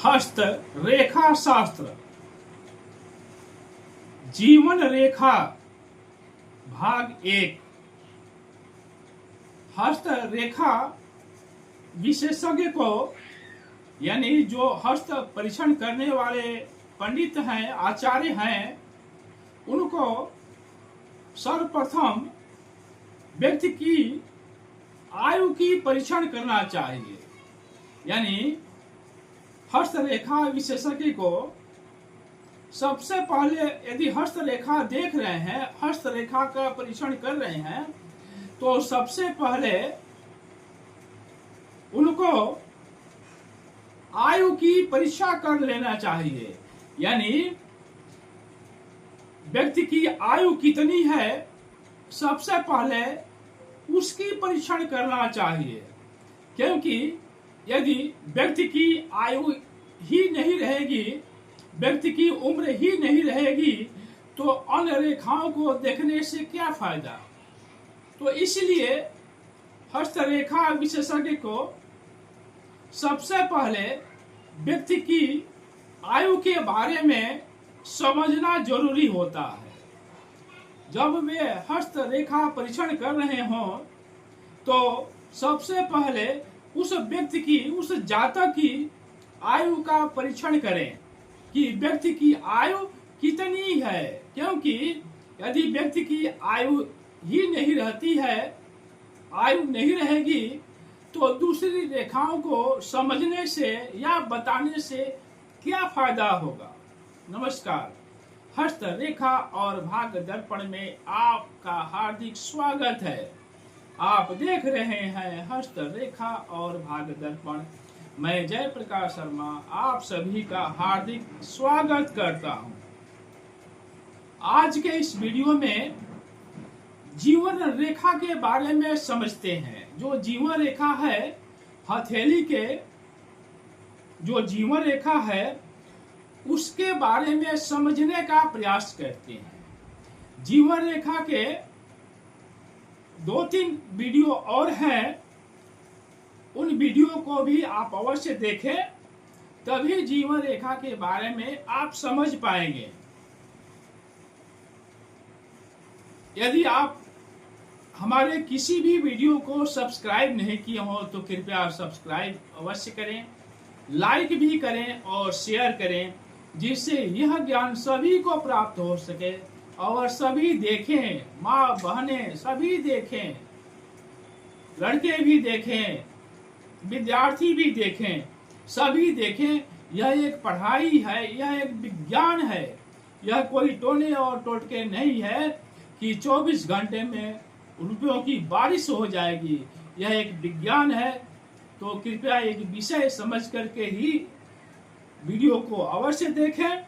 हस्त रेखा शास्त्र जीवन रेखा भाग 1। हस्त रेखा विशेषज्ञ को यानी जो हस्त परीक्षण करने वाले पंडित हैं, आचार्य हैं, उनको सर्वप्रथम व्यक्ति की आयु की परीक्षण करना चाहिए। यानी हस्तरेखा विशेषज्ञ को सबसे पहले यदि हस्तरेखा देख रहे हैं, हस्तरेखा का परीक्षण कर रहे हैं, तो सबसे पहले उनको आयु की परीक्षा कर लेना चाहिए। यानी व्यक्ति की आयु कितनी है, सबसे पहले उसकी परीक्षण करना चाहिए। क्योंकि यदि व्यक्ति की आयु ही नहीं रहेगी, व्यक्ति की उम्र ही नहीं रहेगी, तो अन्य रेखाओं को देखने से क्या फायदा। तो इसलिए हस्तरेखा विशेषज्ञ को सबसे पहले व्यक्ति की आयु के बारे में समझना जरूरी होता है। जब वे हस्तरेखा परीक्षण कर रहे हों तो सबसे पहले उस व्यक्ति की, उस जातक की आयु का परीक्षण करें कि व्यक्ति की आयु कितनी है। क्योंकि यदि व्यक्ति की आयु ही नहीं रहती है, आयु नहीं रहेगी, तो दूसरी रेखाओं को समझने से या बताने से क्या फायदा होगा। नमस्कार, हस्त रेखा और भाग्य दर्पण में आपका हार्दिक स्वागत है। आप देख रहे हैं हस्त रेखा और भाग्य दर्पण। मैं जयप्रकाश शर्मा आप सभी का हार्दिक स्वागत करता हूं। आज के इस वीडियो में जीवन रेखा के बारे में समझते हैं। जो जीवन रेखा है, हथेली के जो जीवन रेखा है, उसके बारे में समझने का प्रयास करते हैं। जीवन रेखा के 2-3 वीडियो और हैं, उन वीडियो को भी आप अवश्य देखें, तभी जीवन रेखा के बारे में आप समझ पाएंगे। यदि आप हमारे किसी भी वीडियो को सब्सक्राइब नहीं किए हो तो कृपया सब्सक्राइब अवश्य करें, लाइक भी करें और शेयर करें, जिससे यह ज्ञान सभी को प्राप्त हो सके और सभी देखें, माँ बहनें सभी देखें, लड़के भी देखें, विद्यार्थी भी देखें, सभी देखें। यह एक पढ़ाई है, यह एक विज्ञान है, यह कोई टोने और टोटके नहीं है कि 24 घंटे में रुपयों की बारिश हो जाएगी। यह एक विज्ञान है। तो कृपया एक विषय समझ करके ही वीडियो को अवश्य देखें।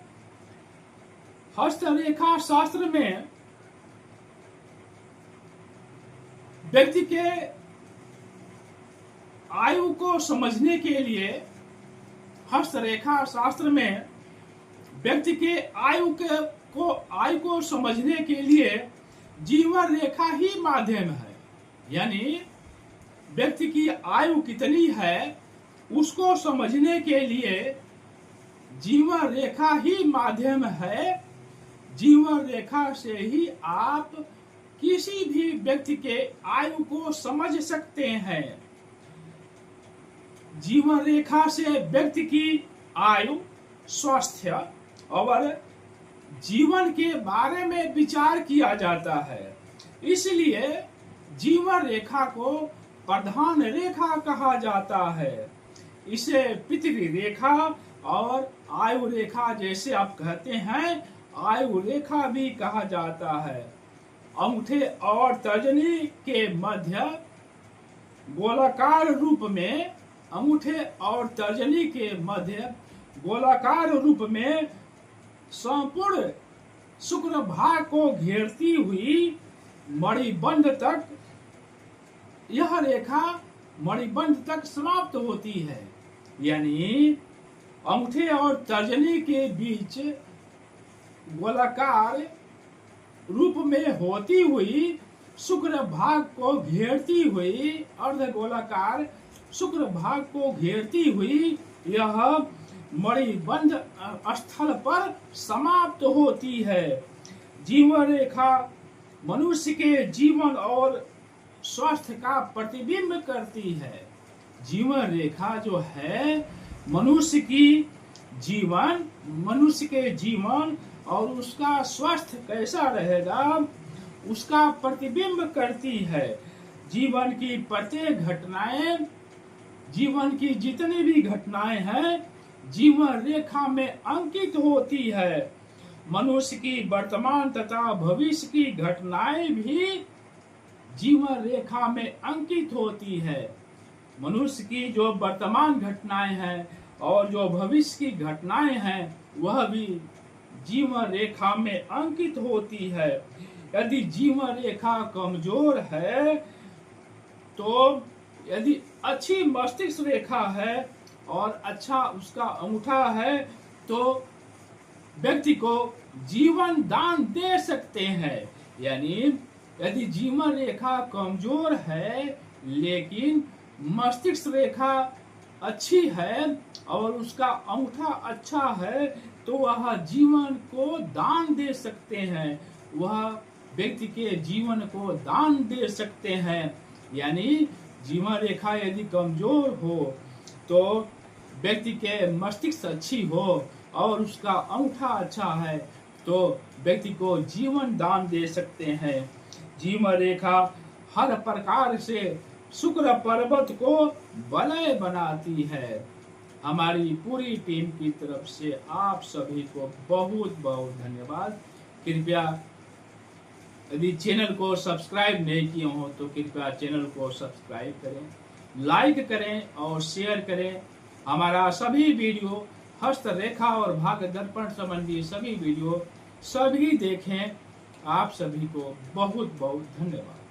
हस्तरेखा शास्त्र में व्यक्ति के आयु को समझने के लिए, हस्तरेखा शास्त्र में व्यक्ति के आयु को समझने के लिए जीवन रेखा ही माध्यम है। यानी व्यक्ति की आयु कितनी है उसको समझने के लिए जीवन रेखा ही माध्यम है। जीवन रेखा से ही आप किसी भी व्यक्ति के आयु को समझ सकते हैं। जीवन रेखा से व्यक्ति की आयु, स्वास्थ्य और जीवन के बारे में विचार किया जाता है। इसलिए जीवन रेखा को प्रधान रेखा कहा जाता है। इसे पृथ्वी रेखा और आयु रेखा, जैसे आप कहते हैं, आयु रेखा भी कहा जाता है। अंगूठे और तर्जनी के मध्य गोलाकार रूप में, अंगूठे और तर्जनी के मध्य गोलाकार रूप में संपूर्ण शुक्र भाग को घेरती हुई मणिबंध तक, यह रेखा मणिबंध तक समाप्त होती है। यानी अंगूठे और तर्जनी के बीच गोलाकार रूप में होती हुई शुक्र भाग को घेरती हुई, अर्धगोलाकार शुक्र भाग को घेरती हुई यह मणिबंध स्थल पर समाप्त होती है। जीवन रेखा मनुष्य के जीवन और स्वास्थ्य का प्रतिबिंब करती है। जीवन रेखा जो है मनुष्य के जीवन और उसका स्वास्थ्य कैसा रहेगा उसका प्रतिबिंब करती है। जीवन की प्रत्येक घटनाएं, जीवन की जितनी भी घटनाएं हैं जीवन रेखा में अंकित होती है। मनुष्य की वर्तमान तथा भविष्य की घटनाएं भी जीवन रेखा में अंकित होती है। मनुष्य की जो वर्तमान घटनाएं हैं और जो भविष्य की घटनाएं हैं वह भी जीवन रेखा में अंकित होती है। यदि जीवन रेखा कमजोर है तो यदि अच्छी मस्तिष्क रेखा है और अच्छा उसका अंगूठा है तो व्यक्ति को जीवन दान दे सकते हैं। यानी यदि जीवन रेखा कमजोर है लेकिन मस्तिष्क रेखा अच्छी है और उसका अंगूठा अच्छा है तो वह जीवन को दान दे सकते हैं, वह व्यक्ति के जीवन को दान दे सकते हैं। यानी जीवन रेखा यदि कमजोर हो तो व्यक्ति के मस्तिष्क अच्छी हो और उसका अंगूठा अच्छा है तो व्यक्ति को जीवन दान दे सकते हैं। जीवन रेखा हर प्रकार से शुक्र पर्वत को वलय बनाती है। हमारी पूरी टीम की तरफ से आप सभी को बहुत बहुत धन्यवाद। कृपया यदि चैनल को सब्सक्राइब नहीं किए हो तो कृपया चैनल को सब्सक्राइब करें, लाइक करें और शेयर करें। हमारा सभी वीडियो हस्तरेखा और भाग्य दर्पण संबंधी सभी वीडियो सभी देखें। आप सभी को बहुत बहुत धन्यवाद।